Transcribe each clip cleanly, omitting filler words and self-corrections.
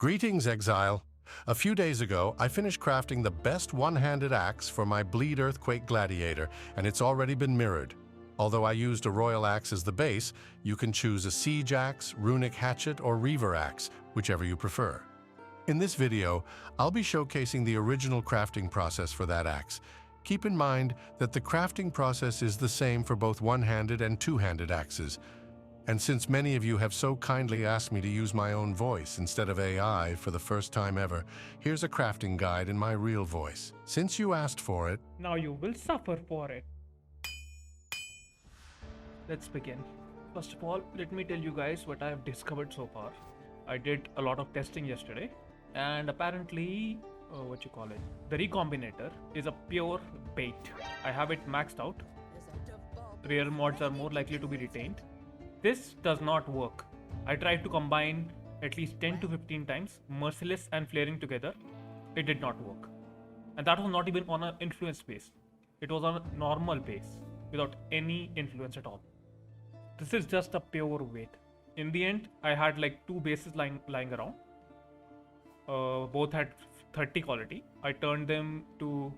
Greetings, Exile. A few days ago, I finished crafting the best one-handed axe for my Bleed Earthquake Gladiator, and it's already been mirrored. Although I used a royal axe as the base, you can choose a siege axe, runic hatchet, or reaver axe, whichever you prefer. In this video, I'll be showcasing the original crafting process for that axe. Keep in mind that the crafting process is the same for both one-handed and two-handed axes. And since many of you have so kindly asked me to use my own voice instead of AI for the first time ever, here's a crafting guide in my real voice. Since you asked for it, Now you will suffer for it. Let's begin. First of all, let me tell you guys what I have discovered so far. I did a lot of testing yesterday, and apparently, the recombinator is a pure bait. I have it maxed out. Rare mods are more likely to be retained. This does not work. I tried to combine at least 10 to 15 times, merciless and flaring together. It did not work. And that was not even on an influence base. It was on a normal base, without any influence at all. This is just a pure weight. In the end, I had like two bases lying around. Both had 30 quality. I turned them to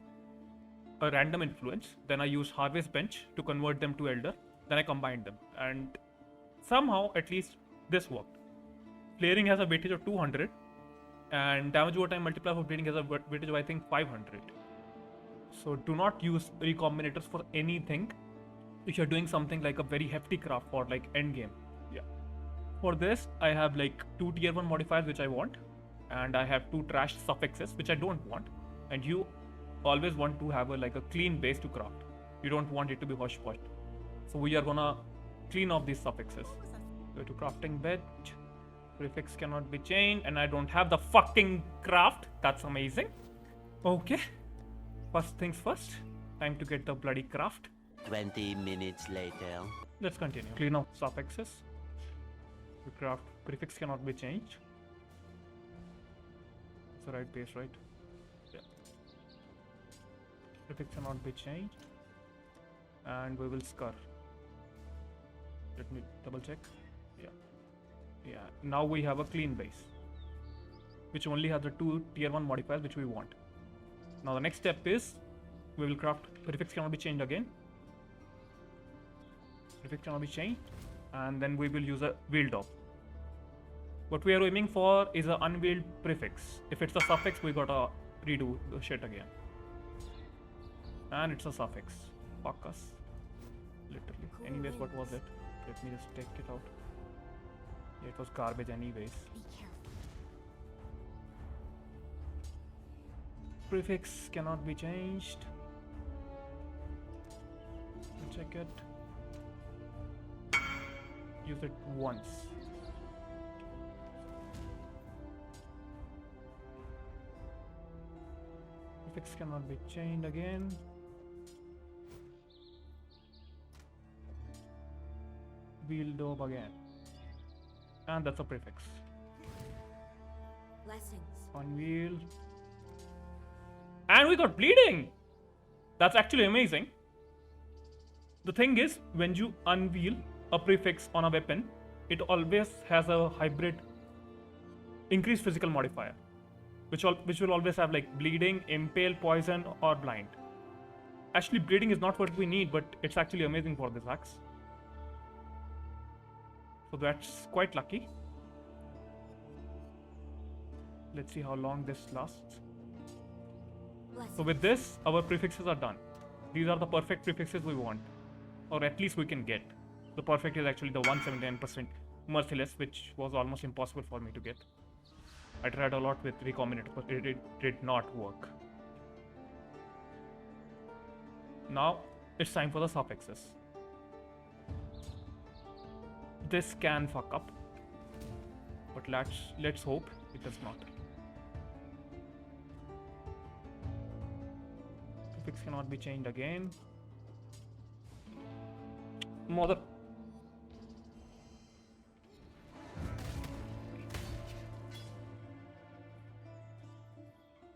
a random influence. Then I used Harvest Bench to convert them to Elder. Then I combined them. And somehow, at least, this worked. Flaring has a weightage of 200. And damage over time multiplier for bleeding has a weightage of I think 500. So do not use recombinators for anything if you're doing something like a very hefty craft for like endgame. Yeah. For this, I have like 2 tier 1 modifiers which I want. And I have 2 trash suffixes which I don't want. And you always want to have a clean base to craft. You don't want it to be hush-posh. So we are gonna clean off these suffixes. Go to crafting bench. Prefix cannot be changed, and I don't have the fucking craft. That's amazing. Okay. First things first. Time to get the bloody craft. 20 minutes later. Let's continue. Clean off suffixes. We craft prefix cannot be changed. It's the right base, right? Yeah. Prefix cannot be changed. And we will scur. Let me double check. Yeah, now we have a clean base, which only has the 2 tier 1 modifiers which we want. Now the next step is, we will craft prefix cannot be changed again. Prefix cannot be changed, and then we will use a wheeled up. What we are aiming for is an unwheeled prefix. If it's a suffix, we gotta redo the shit again. And it's a suffix. Fuck us. Literally. Anyways, what was it? Let me just take it out. Yeah, it was garbage anyways. Prefix cannot be changed. Check it. Use it once. Prefix cannot be changed again. Wheel dope again. And that's a prefix. Blessings. Unwheel. And we got bleeding! That's actually amazing. The thing is, when you unwheel a prefix on a weapon, it always has a hybrid increased physical modifier, which will always have like bleeding, impale, poison, or blind. Actually, bleeding is not what we need, but it's actually amazing for this axe. So that's quite lucky. Let's see how long this lasts. So with this, our prefixes are done. These are the perfect prefixes we want. Or at least we can get. The perfect is actually the 179% merciless, which was almost impossible for me to get. I tried a lot with recombinator, but it did not work. Now, it's time for the suffixes. This can fuck up, but let's hope it does not. Prefix cannot be changed again. Mother.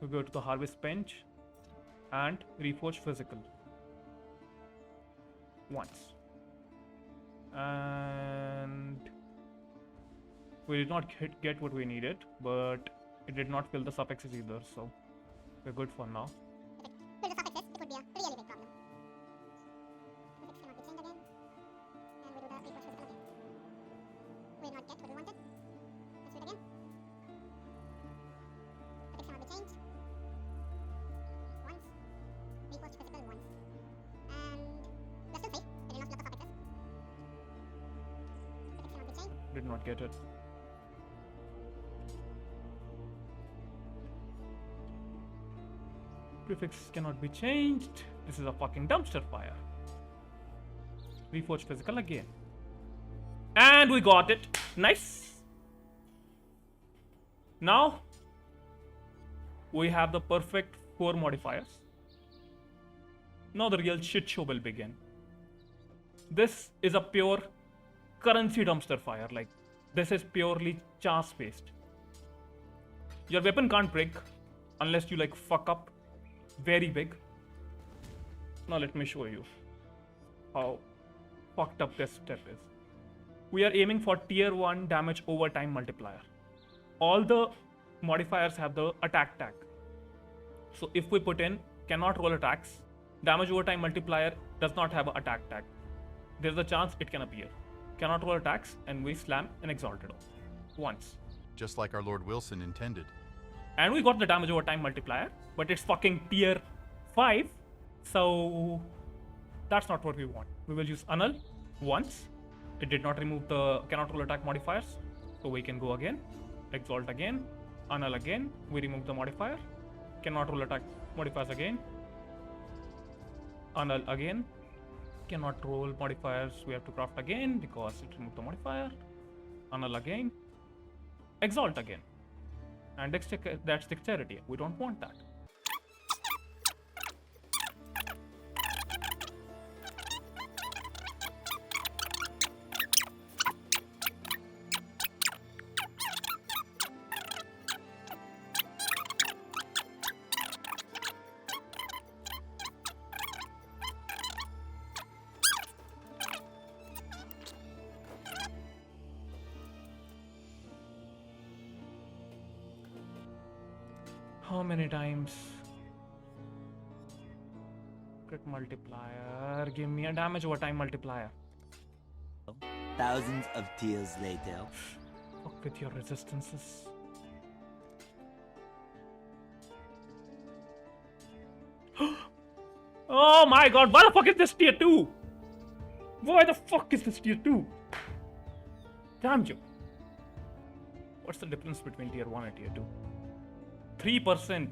We go to the harvest bench and reforge physical once. And we did not get what we needed, but It did not fill the suffixes either, so we're good for now. Fill the suffixes, it would be a really big problem. Suffix cannot be changed again. And we do the refresh physical again. We did not get what we wanted. Let's do it again. Suffix cannot be changed. Once. Refresh physical once. And we're still safe. They did not fill up the suffixes. Suffix cannot be changed. Did not get it. Prefix cannot be changed. This is a fucking dumpster fire. Reforge physical again. And we got it. Nice. Now we have the perfect 4 modifiers. Now the real shit show will begin. This is a pure currency dumpster fire. Like, this is purely chance based. Your weapon can't break unless you like fuck up very big. Now let me show you how fucked up this step is. We are aiming for tier 1 damage over time multiplier. All the modifiers have the attack tag. So if we put in cannot roll attacks, damage over time multiplier does not have an attack tag. There's a chance it can appear. Cannot roll attacks, and we slam an exalted once. Just like our Lord Wilson intended. And we got the damage over time multiplier, but it's fucking tier 5, so that's not what we want. We will use annul once. It did not remove the cannot roll attack modifiers, so we can go again, exalt again, annul again. We remove the modifier, cannot roll attack modifiers again, annul again, cannot roll modifiers. We have to craft again because it removed the modifier, annul again, exalt again. And that's dexterity. We don't want that. How many times? Crit multiplier. Give me a damage over time multiplier. Thousands of tears later. Fuck with your resistances. Oh my god, why the fuck is this tier 2? Why the fuck is this tier 2? Damn you. What's the difference between tier 1 and tier 2? 3%.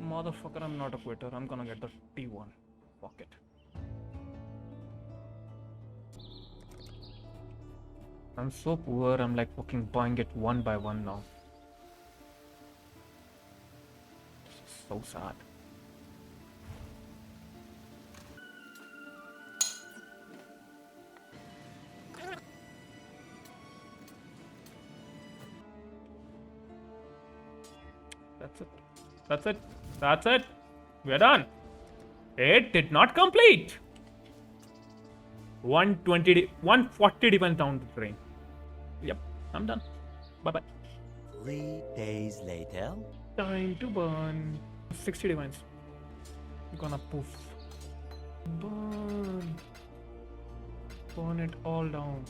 Motherfucker, I'm not a quitter. I'm gonna get the T1. Fuck it. I'm so poor, I'm like fucking buying it one by one now. This is so sad. That's it. That's it. That's it. We're done. It did not complete. 140 defense down the drain. Yep, I'm done. Bye-bye. 3 days later. Time to burn. 60 divines. You're gonna poof. Burn. Burn it all down.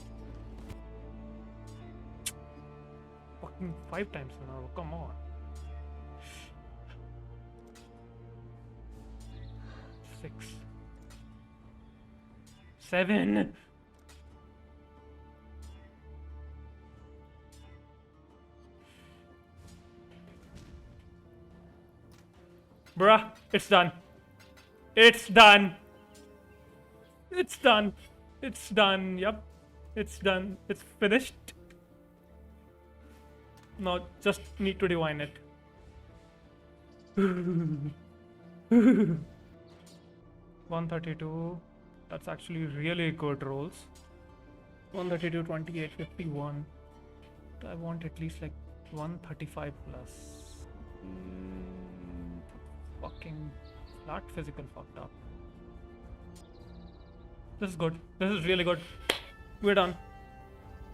Fucking 5 times now. Come on. 6. 7. Bruh, it's done. It's done. It's done. It's done. Yep. It's done. It's finished. No, just need to divine it. 132. That's actually really good rolls. 132, 28, 51. I want at least like 135 plus. Fucking flat physical fucked up. This is good. This is really good. We're done.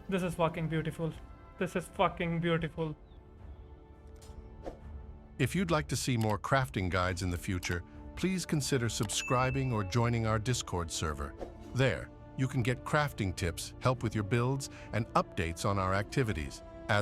This is fucking beautiful. This is fucking beautiful. If you'd like to see more crafting guides in the future, please consider subscribing or joining our Discord server. There, you can get crafting tips, help with your builds, and updates on our activities.